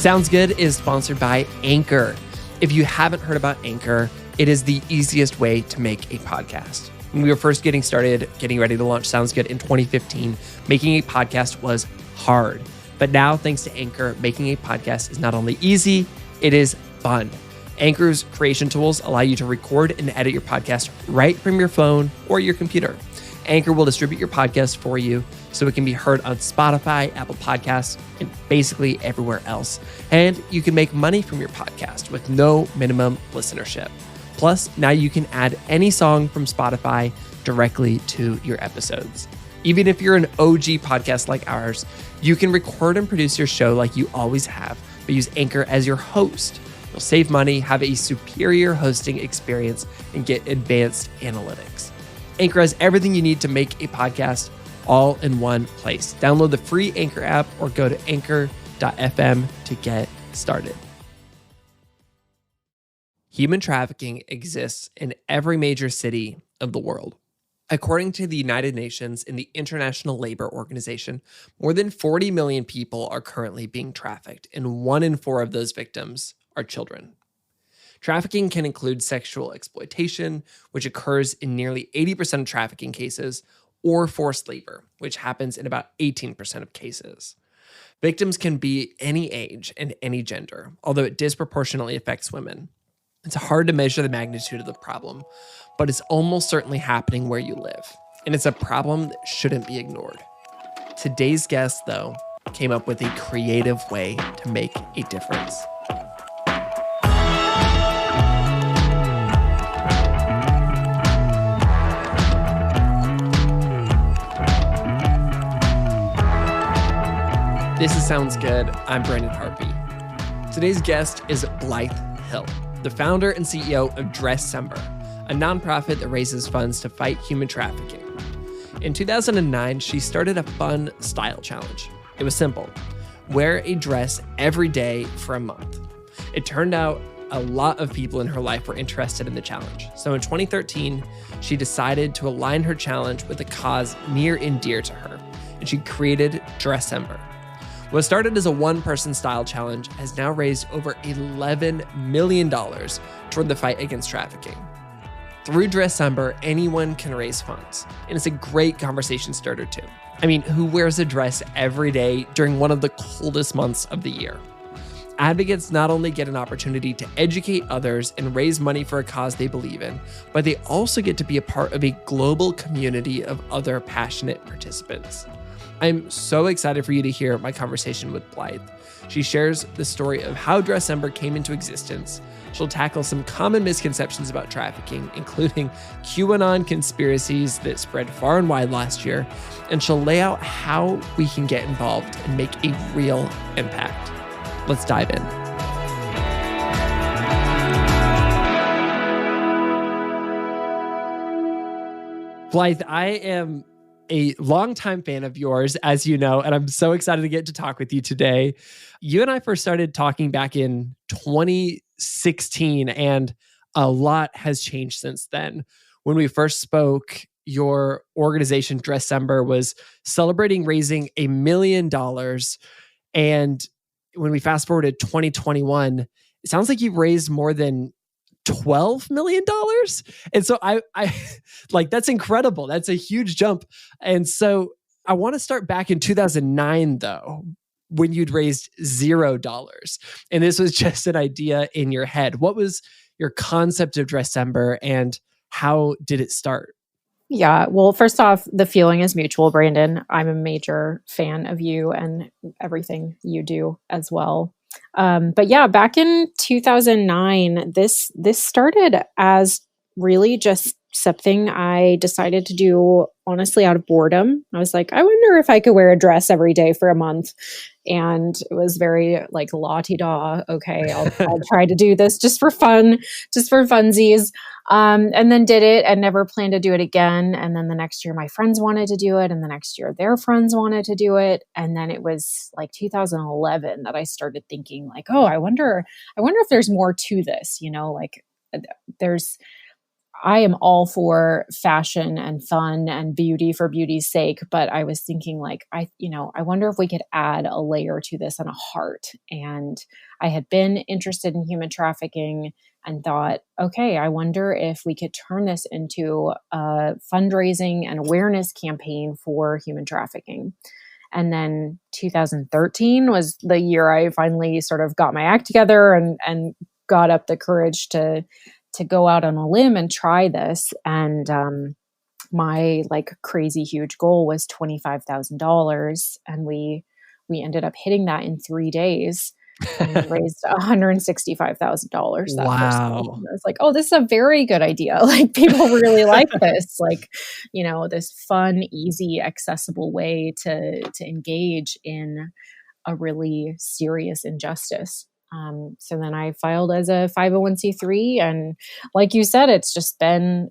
Sounds Good is sponsored by Anchor. If you haven't heard about Anchor, it is the easiest way to make a podcast. When we were first getting started, getting ready to launch Sounds Good in 2015, making a podcast was hard. But now, thanks to Anchor, making a podcast is not only easy, it is fun. Anchor's creation tools allow you to record and edit your podcast right from your phone or your computer. Anchor will distribute your podcast for you so it can be heard on Spotify, Apple Podcasts, and basically everywhere else. And you can make money from your podcast with no minimum listenership. Plus, now you can add any song from Spotify directly to your episodes. Even if you're an OG podcast like ours, you can record and produce your show like you always have, but use Anchor as your host. You'll save money, have a superior hosting experience, and get advanced analytics. Anchor has everything you need to make a podcast all in one place. Download the free Anchor app or go to anchor.fm to get started. Human trafficking exists in every major city of the world. According to the United Nations and the International Labor Organization, more than 40 million people are currently being trafficked, and 1 in 4 of those victims are children. Trafficking can include sexual exploitation, which occurs in nearly 80% of trafficking cases, or forced labor, which happens in about 18% of cases. Victims can be any age and any gender, although it disproportionately affects women. It's hard to measure the magnitude of the problem, but it's almost certainly happening where you live, and it's a problem that shouldn't be ignored. Today's guest, though, came up with a creative way to make a difference. This is Sounds Good. I'm Brandon Harpy. Today's guest is Blythe Hill, the founder and CEO of Dressember, a nonprofit that raises funds to fight human trafficking. In 2009, she started a fun style challenge. It was simple: wear a dress every day for a month. It turned out a lot of people in her life were interested in the challenge. So in 2013, she decided to align her challenge with a cause near and dear to her, and she created Dressember. What started as a one-person style challenge has now raised over $11 million toward the fight against trafficking. Through Dressember, anyone can raise funds, and it's a great conversation starter too. I mean, who wears a dress every day during one of the coldest months of the year? Advocates not only get an opportunity to educate others and raise money for a cause they believe in, but they also get to be a part of a global community of other passionate participants. I'm so excited for you to hear my conversation with Blythe. She shares the story of how Dressember came into existence. She'll tackle some common misconceptions about trafficking, including QAnon conspiracies that spread far and wide last year, and she'll lay out how we can get involved and make a real impact. Let's dive in. Blythe, I am a longtime fan of yours, as you know, and I'm so excited to get to talk with you today. You and I first started talking back in 2016, and a lot has changed since then. When we first spoke, your organization, Dressember, was celebrating raising $1 million. And when we fast forward to 2021, it sounds like you've raised more than $12 million. And so I like, that's incredible. That's a huge jump. And so I want to start back in 2009 though, when you'd raised $0. And this was just an idea in your head. What was your concept of Dressember and how did it start? Yeah. Well, first off, the feeling is mutual, Brandon. I'm a major fan of you and everything you do as well. But yeah, back in 2009, this started as really just something I decided to do honestly out of boredom. I was like, I wonder if I could wear a dress every day for a month. And it was very like la-ti-da. Okay, I'll try to do this just for fun, just for funsies. And then did it and never planned to do it again. And then the next year my friends wanted to do it. And the next year their friends wanted to do it. And then it was like 2011 that I started thinking like, oh, I wonder if there's more to this, like I am all for fashion and fun and beauty for beauty's sake, but I was thinking like, I wonder if we could add a layer to this and a heart. And I had been interested in human trafficking and thought, okay, I wonder if we could turn this into a fundraising and awareness campaign for human trafficking. And then 2013 was the year I finally sort of got my act together and got up the courage to go out on a limb and try this. And my like crazy huge goal was $25,000, and we ended up hitting that in 3 days. And we raised $165,000 that first day. Wow. And I was like, oh, this is a very good idea. Like people really like this. Like, this fun, easy, accessible way to engage in a really serious injustice. So then I filed as a 501c3, and like you said, it's been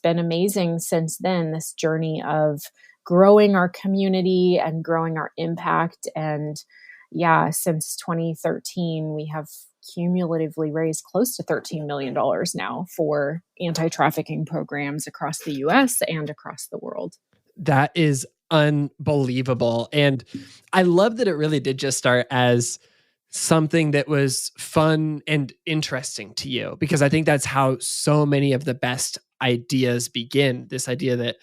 amazing since then, this journey of growing our community and growing our impact. And yeah, since 2013, we have cumulatively raised close to $13 million now for anti-trafficking programs across the US and across the world. That is unbelievable. And I love that it really did just start as something that was fun and interesting to you, because I think that's how so many of the best ideas begin. This idea that,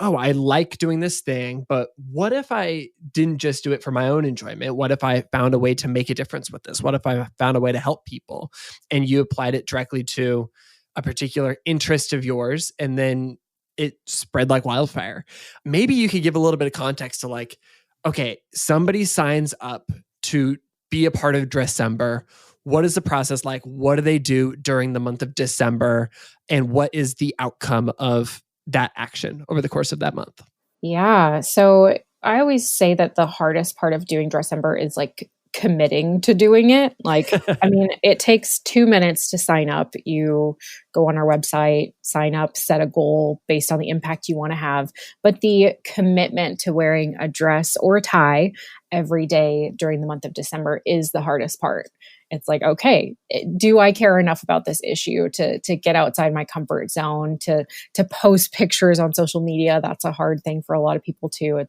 I like doing this thing, but what if I didn't just do it for my own enjoyment? What if I found a way to make a difference with this? What if I found a way to help people? And you applied it directly to a particular interest of yours, and then it spread like wildfire. Maybe you could give a little bit of context to like, okay, somebody signs up to be a part of Dressember. What is the process like? What do they do during the month of December? And what is the outcome of that action over the course of that month? Yeah. So I always say that the hardest part of doing Dressember is like committing to doing it. Like, I mean, it takes 2 minutes to sign up. You go on our website, sign up, set a goal based on the impact you want to have. But the commitment to wearing a dress or a tie every day during the month of December is the hardest part. It's like, okay, do I care enough about this issue to get outside my comfort zone, to post pictures on social media? That's a hard thing for a lot of people too.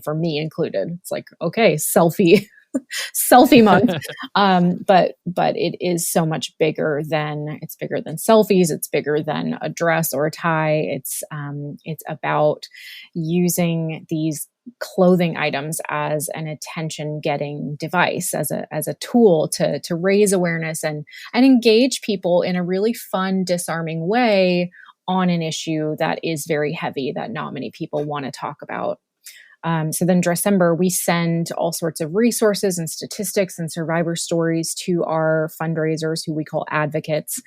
For me included, it's like, okay, selfie month. But it is so much bigger than selfies. It's bigger than a dress or a tie. It's about using these clothing items as an attention getting device, as a tool to raise awareness and engage people in a really fun, disarming way on an issue that is very heavy, that not many people want to talk about. So then Dressember, we send all sorts of resources and statistics and survivor stories to our fundraisers, who we call advocates,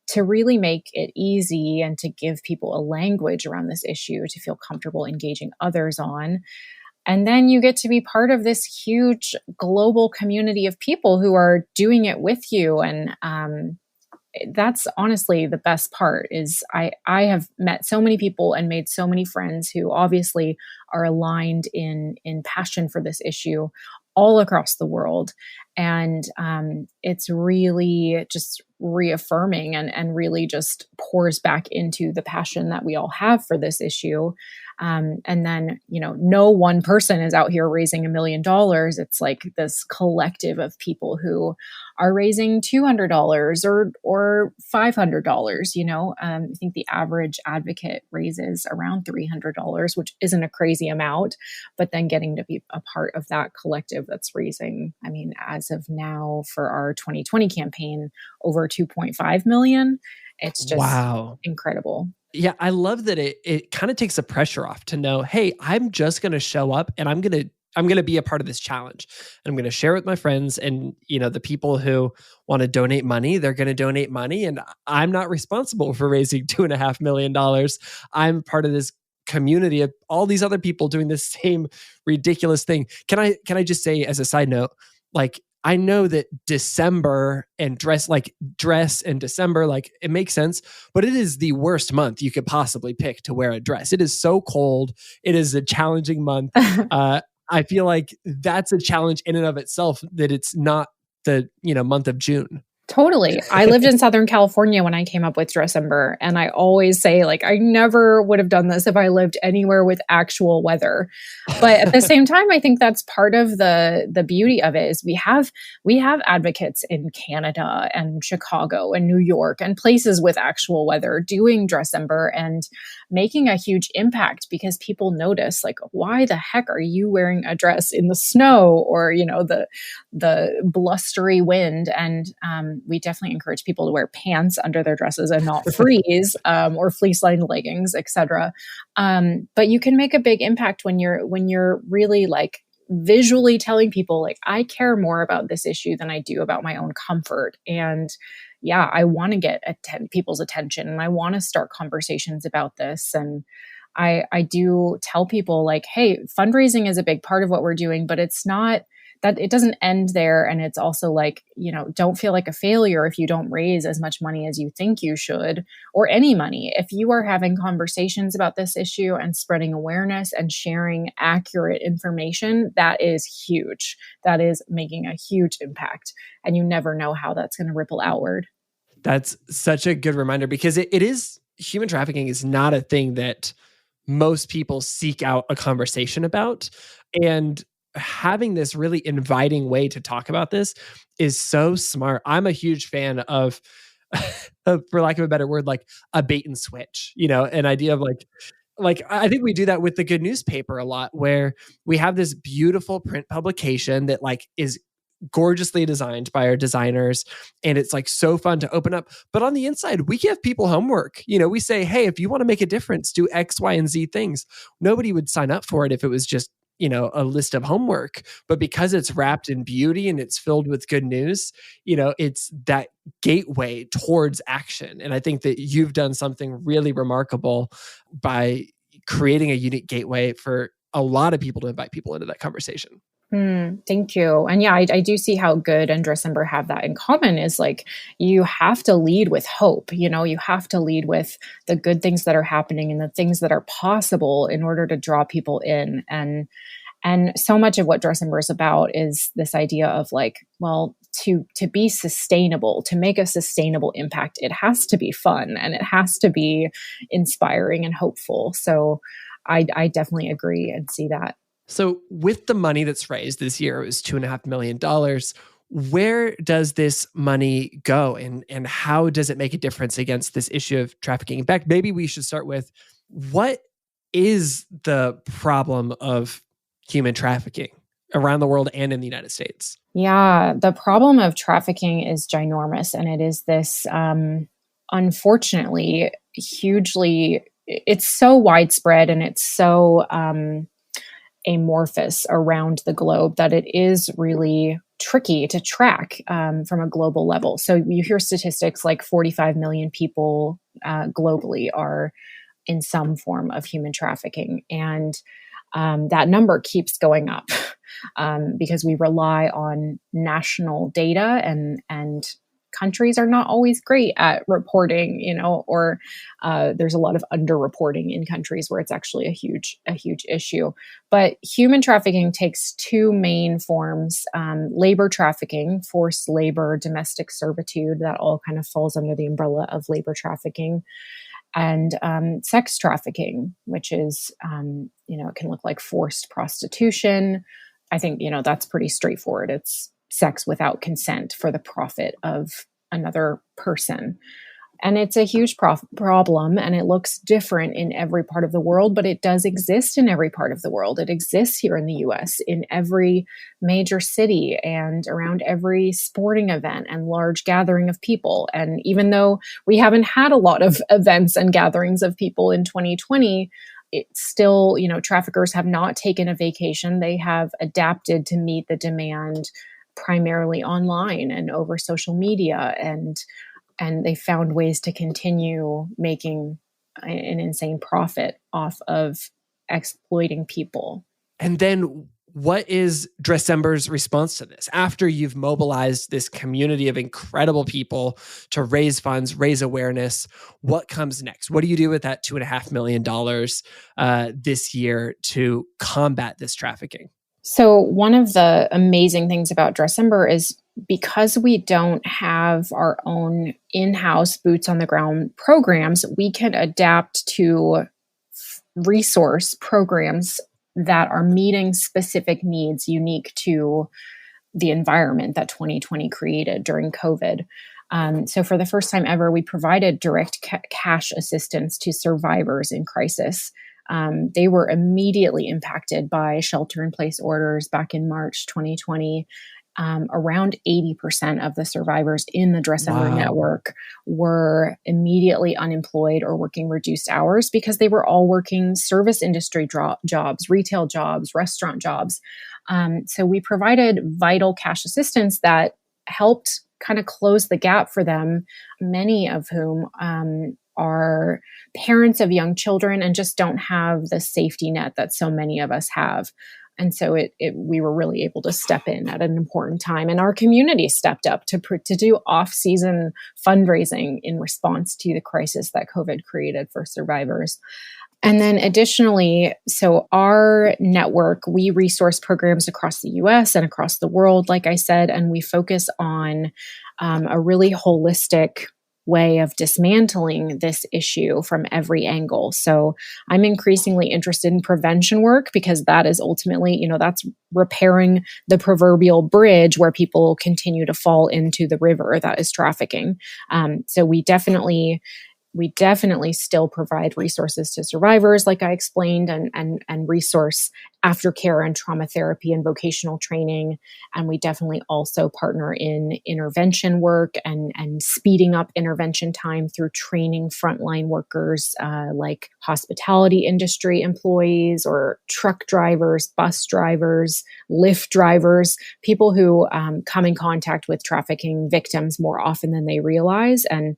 to really make it easy and to give people a language around this issue to feel comfortable engaging others on. And then you get to be part of this huge global community of people who are doing it with you. And that's honestly the best part. Is I have met so many people and made so many friends who obviously are aligned in passion for this issue all across the world. And it's really just reaffirming and really just pours back into the passion that we all have for this issue. And then, no one person is out here raising $1 million. It's like this collective of people who are raising $200 or $500. I think the average advocate raises around $300, which isn't a crazy amount, but then getting to be a part of that collective that's raising, as of now for our 2020 campaign, over 2.5 million. It's just wow, incredible. Yeah, I love that it kind of takes the pressure off to know, hey, I'm just going to show up and I'm going to be a part of this challenge. And I'm going to share with my friends, and the people who want to donate money, they're going to donate money, and I'm not responsible for raising $2.5 million. I'm part of this community of all these other people doing the same ridiculous thing. Can I just say, as a side note, like, I know that December and dress and December, like, it makes sense, but it is the worst month you could possibly pick to wear a dress. It is so cold. It is a challenging month. I feel like that's a challenge in and of itself, that it's not the month of June. Totally. I lived in Southern California when I came up with Dressember, and I always say, like, I never would have done this if I lived anywhere with actual weather. But at the same time, I think that's part of the beauty of it is we have advocates in Canada and Chicago and New York and places with actual weather doing Dressember and making a huge impact because people notice, like, why the heck are you wearing a dress in the snow or, the blustery wind? And we definitely encourage people to wear pants under their dresses and not freeze, or fleece-lined leggings, etc. But you can make a big impact when you're really like visually telling people, like, I care more about this issue than I do about my own comfort. And yeah, I want to get people's attention, and I want to start conversations about this. And I do tell people, like, hey, fundraising is a big part of what we're doing, but it's not that it doesn't end there. And it's also like, don't feel like a failure if you don't raise as much money as you think you should, or any money. If you are having conversations about this issue and spreading awareness and sharing accurate information, that is huge. That is making a huge impact. And you never know how that's going to ripple outward. That's such a good reminder, because it is, human trafficking is not a thing that most people seek out a conversation about. And having this really inviting way to talk about this is so smart. I'm a huge fan of, for lack of a better word, like a bait and switch, an idea of like I think we do that with the Good newspaper a lot, where we have this beautiful print publication that like is gorgeously designed by our designers, and it's like so fun to open up. But on the inside, we give people homework. We say, hey, if you want to make a difference, do X, Y, and Z things. Nobody would sign up for it if it was just a list of homework. But because it's wrapped in beauty and it's filled with good news, it's that gateway towards action. And I think that you've done something really remarkable by creating a unique gateway for a lot of people to invite people into that conversation. Thank you. And yeah, I do see how Good and Dressember have that in common, is like, you have to lead with hope. You have to lead with the good things that are happening and the things that are possible in order to draw people in. And so much of what Dressember is about is this idea of like, well, to be sustainable, to make a sustainable impact, it has to be fun and it has to be inspiring and hopeful. So I definitely agree and see that. So with the money that's raised this year, it was $2.5 million. Where does this money go, and how does it make a difference against this issue of trafficking? In fact, maybe we should start with, what is the problem of human trafficking around the world and in the United States? Yeah, the problem of trafficking is ginormous. And it is this, unfortunately, it's so widespread and it's so amorphous around the globe that it is really tricky to track from a global level. So you hear statistics like 45 million people globally are in some form of human trafficking. And that number keeps going up because we rely on national data, and countries are not always great at reporting, or there's a lot of underreporting in countries where it's actually a huge issue. But human trafficking takes two main forms: labor trafficking, forced labor, domestic servitude, that all kind of falls under the umbrella of labor trafficking, and sex trafficking, which is, it can look like forced prostitution. I think, that's pretty straightforward. It's sex without consent for the profit of another person. And it's a huge problem, and it looks different in every part of the world, but it does exist in every part of the world. It exists here in the US, in every major city and around every sporting event and large gathering of people. And even though we haven't had a lot of events and gatherings of people in 2020, it's still, traffickers have not taken a vacation. They have adapted to meet the demand primarily online and over social media, and they found ways to continue making an insane profit off of exploiting people. And then what is Dressember's response to this? After you've mobilized this community of incredible people to raise funds, raise awareness, what comes next? What do you do with that $2.5 million this year to combat this trafficking? So one of the amazing things about Dressember is because we don't have our own in-house boots on the ground programs, we can adapt to resource programs that are meeting specific needs unique to the environment that 2020 created during COVID. So for the first time ever, we provided direct cash assistance to survivors in crisis. They were immediately impacted by shelter-in-place orders back in March 2020. Around 80% of the survivors in the Dressember network were immediately unemployed or working reduced hours because they were all working service industry jobs, retail jobs, restaurant jobs. So we provided vital cash assistance that helped kind of close the gap for them, many of whom are parents of young children and just don't have the safety net that so many of us have. And so we were really able to step in at an important time. And our community stepped up to do off-season fundraising in response to the crisis that COVID created for survivors. And then additionally, so our network, we resource programs across the US and across the world, like I said, and we focus on a really holistic way of dismantling this issue from every angle. So I'm increasingly interested in prevention work because that is ultimately, that's repairing the proverbial bridge where people continue to fall into the river that is trafficking. So we definitely still provide resources to survivors, like I explained, and resource aftercare and trauma therapy and vocational training. And we definitely also partner in intervention work and speeding up intervention time through training frontline workers like hospitality industry employees or truck drivers, bus drivers, Lyft drivers, people who come in contact with trafficking victims more often than they realize. And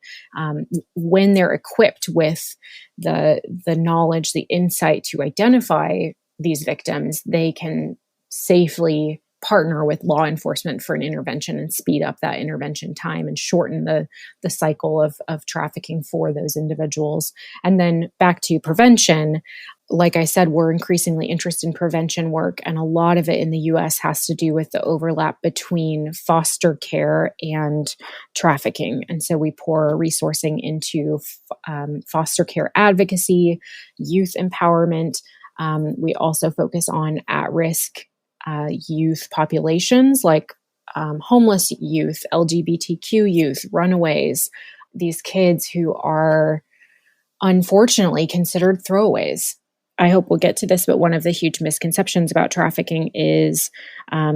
when they're equipped with the knowledge, the insight to identify these victims, they can safely partner with law enforcement for an intervention and speed up that intervention time and shorten the cycle of trafficking for those individuals. And then back to prevention, like I said, we're increasingly interested in prevention work, and a lot of it in the US has to do with the overlap between foster care and trafficking. And so we pour resourcing into foster care advocacy, youth empowerment. We also focus on at-risk youth populations like homeless youth, LGBTQ youth, runaways, these kids who are unfortunately considered throwaways. I hope we'll get to this, but one of the huge misconceptions about trafficking is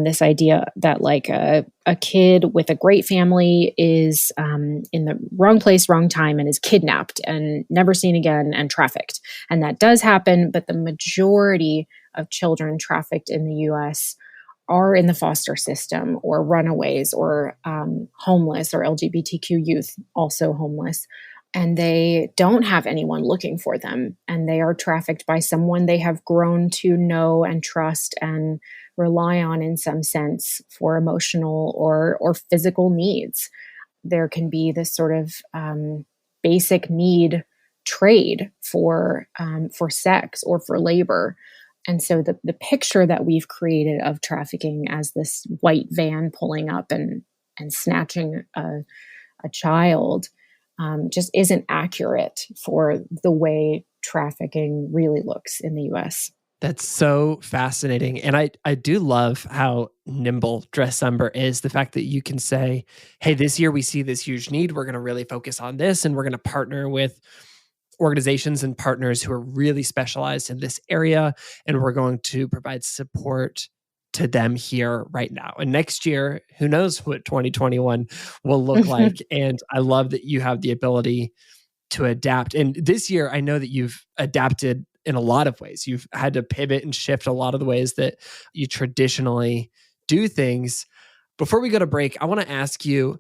this idea that like a kid with a great family is in the wrong place, wrong time, and is kidnapped and never seen again and trafficked. And that does happen, but the majority of children trafficked in the US are in the foster system or runaways or homeless or LGBTQ youth, also homeless. And they don't have anyone looking for them. And they are trafficked by someone they have grown to know and trust and rely on in some sense for emotional or physical needs. There can be this sort of basic need trade for sex or for labor. And so the picture that we've created of trafficking as this white van pulling up and snatching a child just isn't accurate for the way trafficking really looks in the US. That's so fascinating. And I do love how nimble Dressember is. The fact that you can say, hey, this year we see this huge need. We're going to really focus on this. And we're going to partner with organizations and partners who are really specialized in this area. And we're going to provide support to them here right now. And next year, who knows what 2021 will look like. And I love that you have the ability to adapt. And this year, I know that you've adapted in a lot of ways. You've had to pivot and shift a lot of the ways that you traditionally do things. Before we go to break, I want to ask you,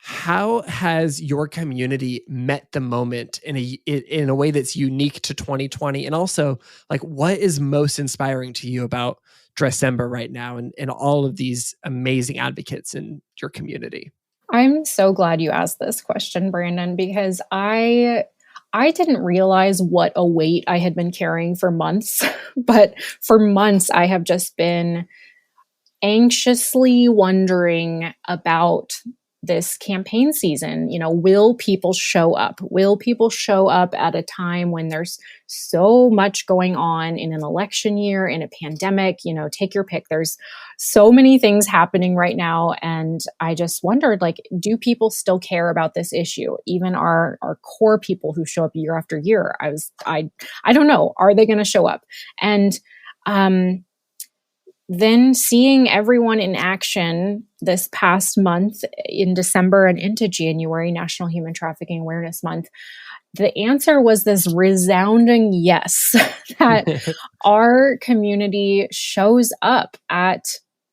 how has your community met the moment in a way that's unique to 2020? And also, like, what is most inspiring to you about Dressember right now and all of these amazing advocates in your community? I'm so glad you asked this question, Brandon, because I I didn't realize what a weight I had been carrying for months, but for months I have just been anxiously wondering about this campaign season. Will people show up? Will people show up at a time when there's so much going on in an election year, in a pandemic? Take your pick. There's so many things happening right now. And I just wondered, do people still care about this issue? Even our core people who show up year after year. I don't know. Are they going to show up? And, then seeing everyone in action this past month in December and into January, National Human Trafficking Awareness Month, the answer was this resounding yes, that our community shows up at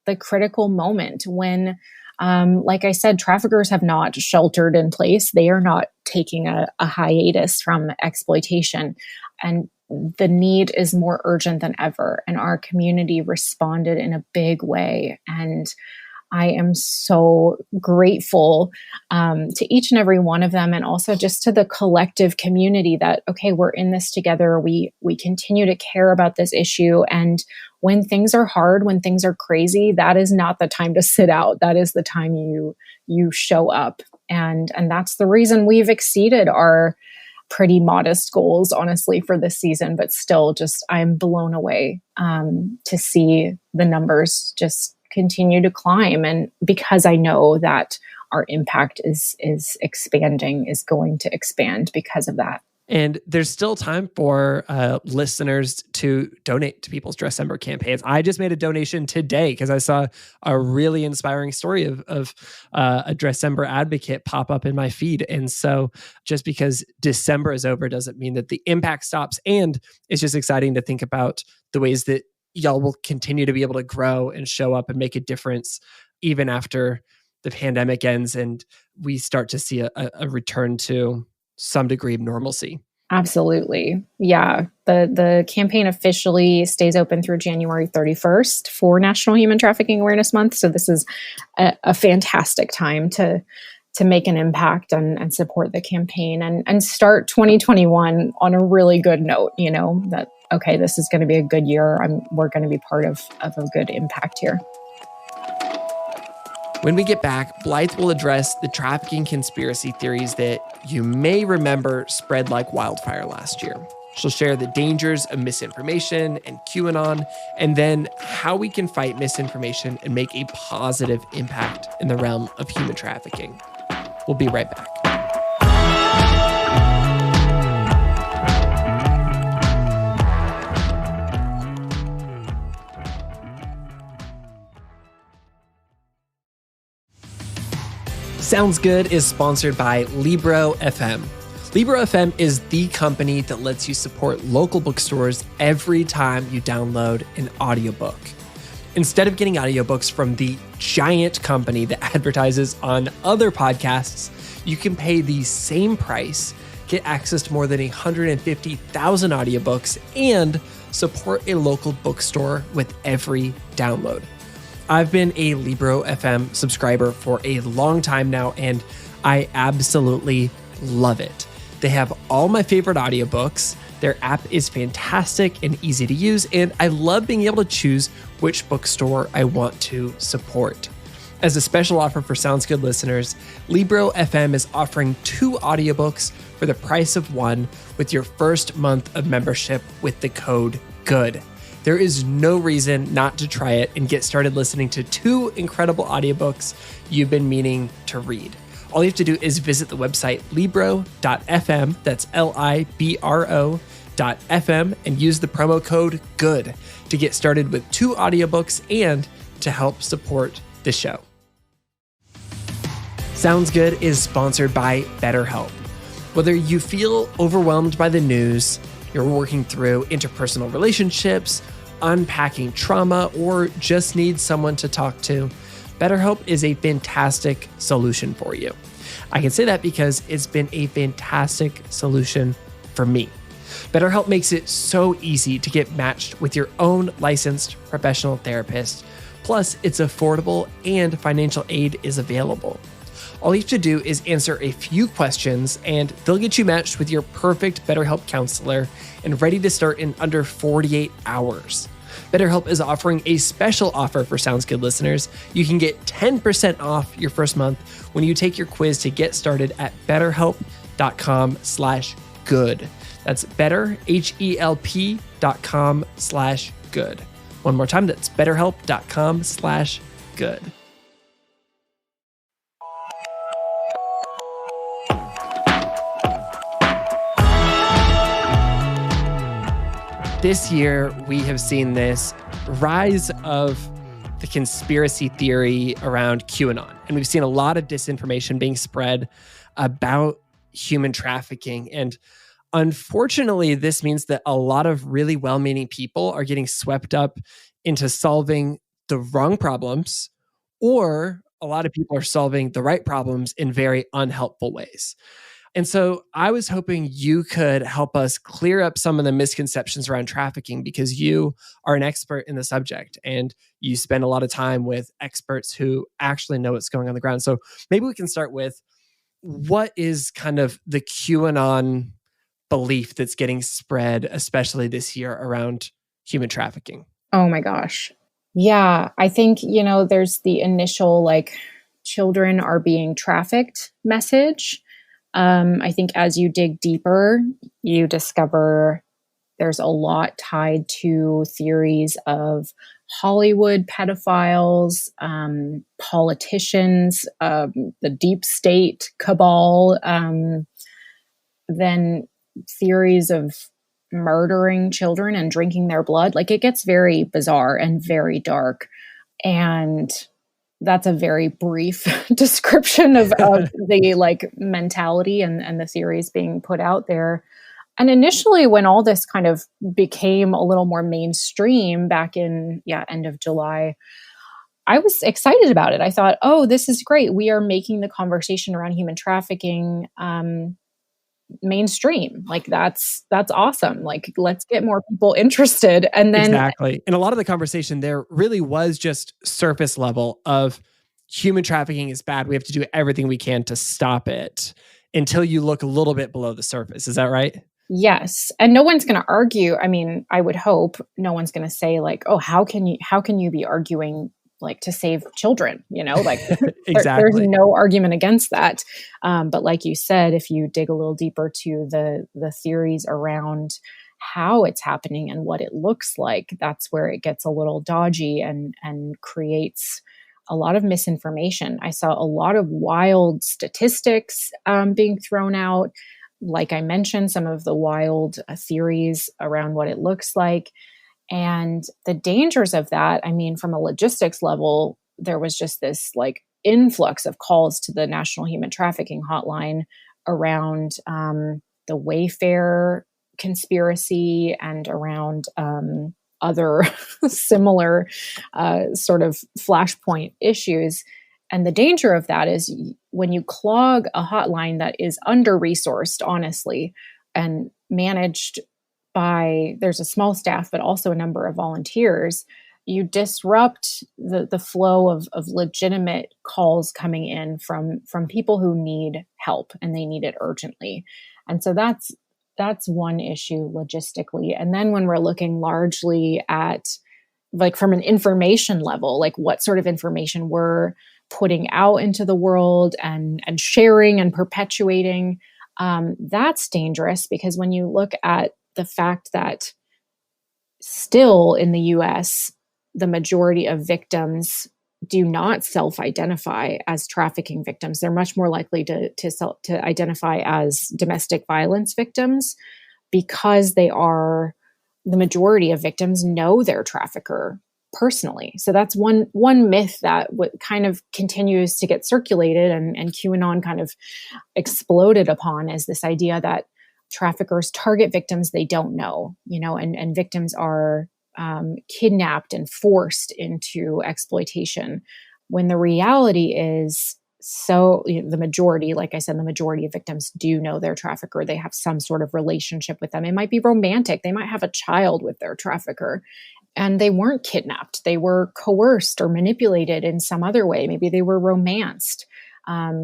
the critical moment when, like I said, traffickers have not sheltered in place. They are not taking a hiatus from exploitation. And the need is more urgent than ever. And our community responded in a big way. And I am so grateful to each and every one of them, and also just to the collective community that, okay, we're in this together. We continue to care about this issue. And when things are hard, when things are crazy, that is not the time to sit out. That is the time you show up. And that's the reason we've exceeded our pretty modest goals, honestly, for this season, but still just, I'm blown away to see the numbers just continue to climb. And because I know that our impact is expanding, is going to expand because of that. And there's still time for listeners to donate to people's Dressember campaigns. I just made a donation today because I saw a really inspiring story of a Dressember advocate pop up in my feed. And so just because December is over doesn't mean that the impact stops. And it's just exciting to think about the ways that y'all will continue to be able to grow and show up and make a difference even after the pandemic ends and we start to see a return to some degree of normalcy. Absolutely. Yeah. The campaign officially stays open through January 31st for National Human Trafficking Awareness Month. So this is a fantastic time to make an impact and support the campaign and start 2021 on a really good note, that, okay, this is going to be a good year. We're going to be part of a good impact here. When we get back, Blythe will address the trafficking conspiracy theories that you may remember spread like wildfire last year. She'll share the dangers of misinformation and QAnon, and then how we can fight misinformation and make a positive impact in the realm of human trafficking. We'll be right back. Sounds Good is sponsored by Libro FM. Libro FM is the company that lets you support local bookstores every time you download an audiobook. Instead of getting audiobooks from the giant company that advertises on other podcasts, you can pay the same price, get access to more than 150,000 audiobooks, and support a local bookstore with every download. I've been a Libro FM subscriber for a long time now, and I absolutely love it. They have all my favorite audiobooks. Their app is fantastic and easy to use, and I love being able to choose which bookstore I want to support. As a special offer for Sounds Good listeners, Libro FM is offering 2 audiobooks for the price of 1 with your first month of membership with the code GOOD. There is no reason not to try it and get started listening to 2 incredible audiobooks you've been meaning to read. All you have to do is visit the website libro.fm, that's libro.fm, and use the promo code GOOD to get started with 2 audiobooks and to help support the show. Sounds Good is sponsored by BetterHelp. Whether you feel overwhelmed by the news, you're working through interpersonal relationships, unpacking trauma, or just need someone to talk to, BetterHelp is a fantastic solution for you. I can say that because it's been a fantastic solution for me. BetterHelp makes it so easy to get matched with your own licensed professional therapist Plus, it's affordable and financial aid is available. All you have to do is answer a few questions and they'll get you matched with your perfect BetterHelp counselor and ready to start in under 48 hours. BetterHelp is offering a special offer for Sounds Good listeners. You can get 10% off your first month when you take your quiz to get started at betterhelp.com/good. That's betterhelp.com/good. One more time, that's betterhelp.com/good. This year, we have seen this rise of the conspiracy theory around QAnon. And we've seen a lot of disinformation being spread about human trafficking. And unfortunately, this means that a lot of really well-meaning people are getting swept up into solving the wrong problems, or a lot of people are solving the right problems in very unhelpful ways. And so I was hoping you could help us clear up some of the misconceptions around trafficking, because you are an expert in the subject and you spend a lot of time with experts who actually know what's going on the ground. So maybe we can start with, what is kind of the QAnon belief that's getting spread, especially this year, around human trafficking? Oh my gosh. Yeah, I think, there's the initial children are being trafficked message. I think as you dig deeper, you discover there's a lot tied to theories of Hollywood pedophiles, politicians, the deep state cabal, then theories of murdering children and drinking their blood. It gets very bizarre and very dark. And that's a very brief description of the mentality and the theories being put out there. And initially, when all this kind of became a little more mainstream back in end of July, I was excited about it. I thought, oh, this is great. We are making the conversation around human trafficking mainstream. That's awesome. Let's get more people interested. And then exactly. And a lot of the conversation there really was just surface level of human trafficking is bad. We have to do everything we can to stop it, until you look a little bit below the surface. Is that right? Yes. And no one's going to argue. I mean, I would hope no one's going to say oh, how can you be arguing to save children, Exactly. There's no argument against that. But like you said, if you dig a little deeper to the theories around how it's happening and what it looks like, that's where it gets a little dodgy and creates a lot of misinformation. I saw a lot of wild statistics being thrown out. Like I mentioned, some of the wild theories around what it looks like. And the dangers of that, I mean, from a logistics level, there was just this influx of calls to the National Human Trafficking Hotline around the Wayfair conspiracy and around other similar sort of flashpoint issues. And the danger of that is when you clog a hotline that is under-resourced, honestly, and managed by, there's a small staff, but also a number of volunteers, you disrupt the flow of legitimate calls coming in from people who need help and they need it urgently. And so that's one issue logistically. And then when we're looking largely at from an information level, what sort of information we're putting out into the world and sharing and perpetuating, that's dangerous, because when you look at the fact that still in the US, the majority of victims do not self-identify as trafficking victims. They're much more likely to identify as domestic violence victims, because the majority of victims know their trafficker personally. So that's one myth that kind of continues to get circulated, and QAnon kind of exploded upon, is this idea that traffickers target victims they don't know, and victims are kidnapped and forced into exploitation, when the reality is, the majority, like I said, the majority of victims do know their trafficker. They have some sort of relationship with them. It might be romantic. They might have a child with their trafficker. and they weren't kidnapped. They were coerced or manipulated in some other way. Maybe they were romanced,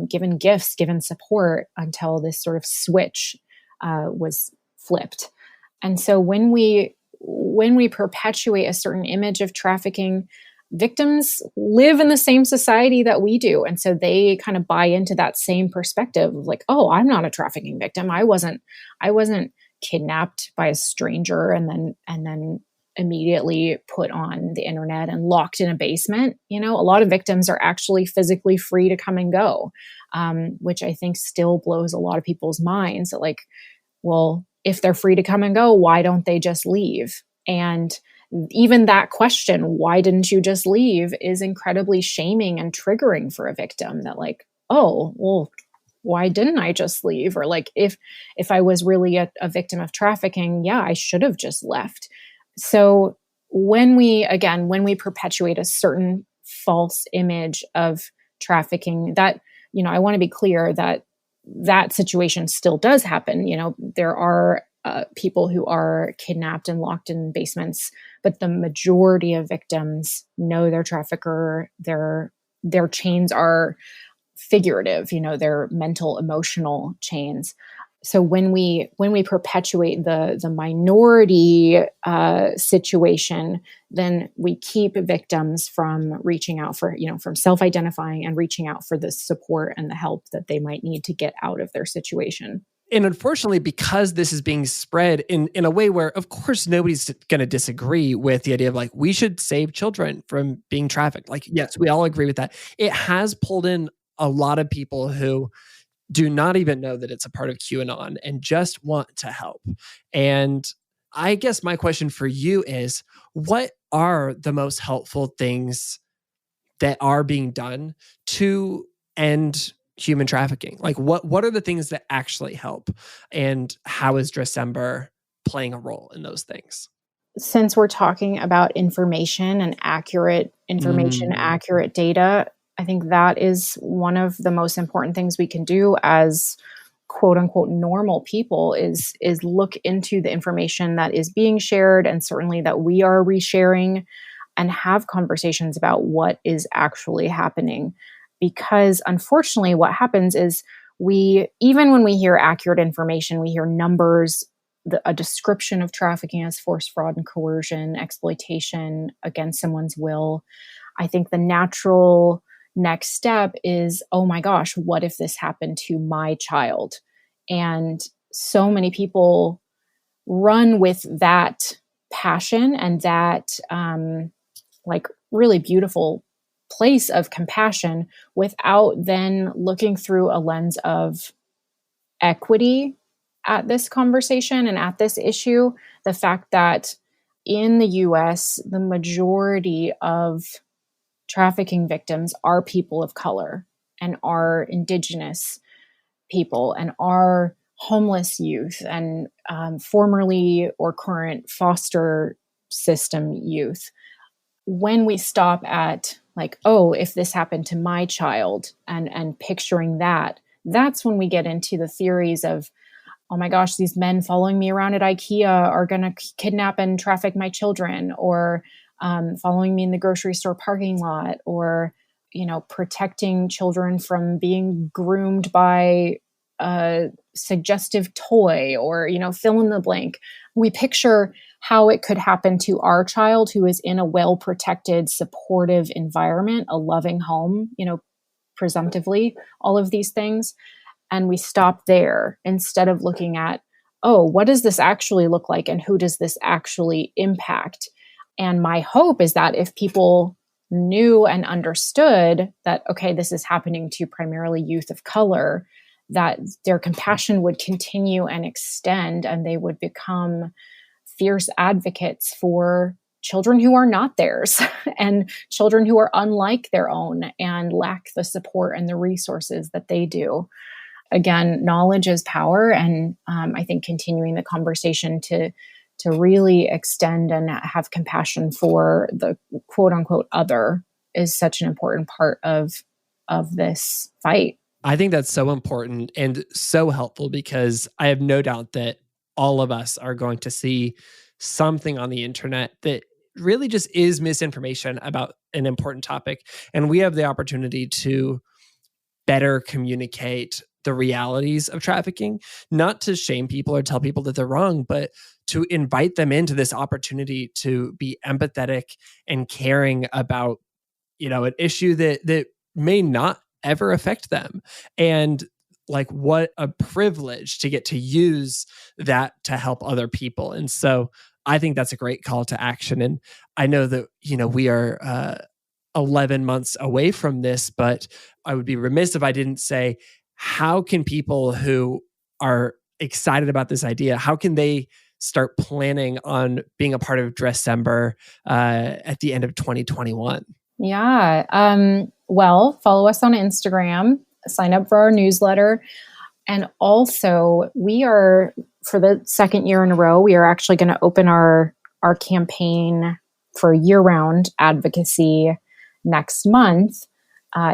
given gifts, given support until this sort of switch was flipped. And so when we perpetuate a certain image of trafficking, victims live in the same society that we do. And so they kind of buy into that same perspective of like, oh, I'm not a trafficking victim. I wasn't kidnapped by a stranger and then immediately put on the internet and locked in a basement. A lot of victims are actually physically free to come and go, which I think still blows a lot of people's minds that like, well, if they're free to come and go, why don't they just leave? And even that question, why didn't you just leave, is incredibly shaming and triggering for a victim that like, oh, well, why didn't I just leave? Or like, if I was really a victim of trafficking, yeah, I should have just left. So when we perpetuate a certain false image of trafficking, that, I want to be clear that situation still does happen. There are people who are kidnapped and locked in basements, but the majority of victims know their trafficker. Their chains are figurative, they're mental, emotional chains. So when we perpetuate the minority situation, then we keep victims from reaching out for, from self-identifying and reaching out for the support and the help that they might need to get out of their situation. And unfortunately, because this is being spread in a way where, of course, nobody's going to disagree with the idea of like, we should save children from being trafficked. Like, yes, we all agree with that. It has pulled in a lot of people who do not even know that it's a part of QAnon and just want to help. And I guess my question for you is, what are the most helpful things that are being done to end human trafficking? Like what are the things that actually help? And how is Dressember playing a role in those things? Since we're talking about information and accurate information, accurate data, I think that is one of the most important things we can do as quote unquote normal people is look into the information that is being shared and certainly that we are resharing and have conversations about what is actually happening. Because unfortunately, what happens is even when we hear accurate information, we hear numbers, a description of trafficking as force, fraud, and coercion, exploitation against someone's will. I think the natural next step is, oh my gosh, what if this happened to my child? And so many people run with that passion and that like really beautiful place of compassion without then looking through a lens of equity at this conversation and at this issue. The fact that in the US, the majority of trafficking victims are people of color and are Indigenous people and are homeless youth and formerly or current foster system youth. When we stop at like, oh, if this happened to my child and picturing that's when we get into the theories of, oh my gosh, these men following me around at IKEA are going to kidnap and traffic my children, or following me in the grocery store parking lot, or, protecting children from being groomed by a suggestive toy, or, fill in the blank. We picture how it could happen to our child who is in a well-protected, supportive environment, a loving home, presumptively, all of these things. And we stop there instead of looking at, oh, what does this actually look like and who does this actually impact? And my hope is that if people knew and understood that, okay, this is happening to primarily youth of color, that their compassion would continue and extend and they would become fierce advocates for children who are not theirs and children who are unlike their own and lack the support and the resources that they do. Again, knowledge is power. And I think continuing the conversation to really extend and have compassion for the quote unquote other is such an important part of this fight. I think that's so important and so helpful, because I have no doubt that all of us are going to see something on the internet that really just is misinformation about an important topic. And we have the opportunity to better communicate the realities of trafficking, not to shame people or tell people that they're wrong, but to invite them into this opportunity to be empathetic and caring about, an issue that may not ever affect them. And like, what a privilege to get to use that to help other people. And so I think that's a great call to action. And I know that, we are 11 months away from this, but I would be remiss if I didn't say, how can people who are excited about this idea, how can they start planning on being a part of Dressember at the end of 2021? Yeah. Well, follow us on Instagram, sign up for our newsletter. And also, we are, for the second year in a row, we are actually going to open our campaign for year-round advocacy next month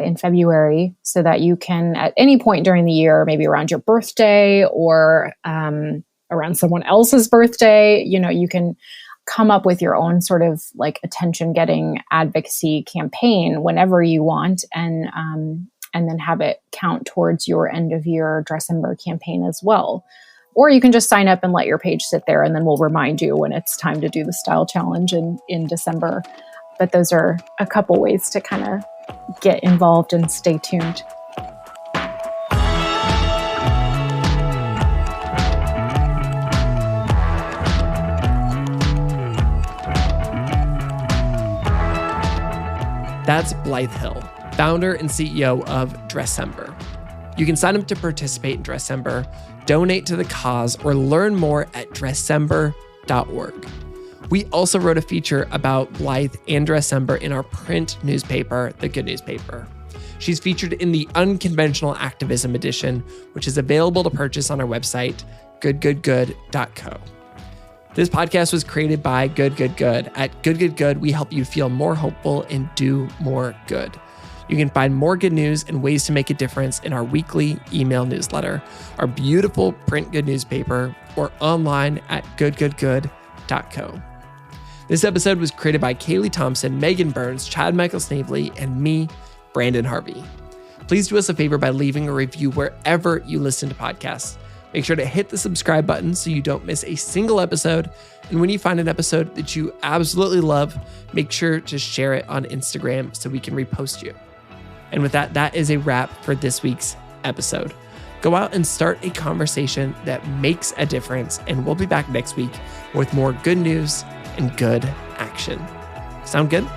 in February, so that you can, at any point during the year, maybe around your birthday or around someone else's birthday, you can come up with your own sort of like attention-getting advocacy campaign whenever you want, and then have it count towards your end-of-year Dressember campaign as well. Or you can just sign up and let your page sit there, and then we'll remind you when it's time to do the style challenge in December. But those are a couple ways to kind of get involved and stay tuned. That's Blythe Hill, founder and CEO of Dressember. You can sign up to participate in Dressember, donate to the cause, or learn more at dressember.org. We also wrote a feature about Blythe and Dressember in our print newspaper, The Goodnewsletter. She's featured in the Unconventional Activism edition, which is available to purchase on our website, goodgoodgood.co. This podcast was created by Good. At Good, we help you feel more hopeful and do more good. You can find more good news and ways to make a difference in our weekly email newsletter, our beautiful print Good newspaper, or online at goodgoodgood.co. This episode was created by Kaylee Thompson, Megan Burns, Chad Michael Snavely, and me, Brandon Harvey. Please do us a favor by leaving a review wherever you listen to podcasts. Make sure to hit the subscribe button so you don't miss a single episode. And when you find an episode that you absolutely love, make sure to share it on Instagram so we can repost you. And with that, that is a wrap for this week's episode. Go out and start a conversation that makes a difference, and we'll be back next week with more good news and good action. Sound good?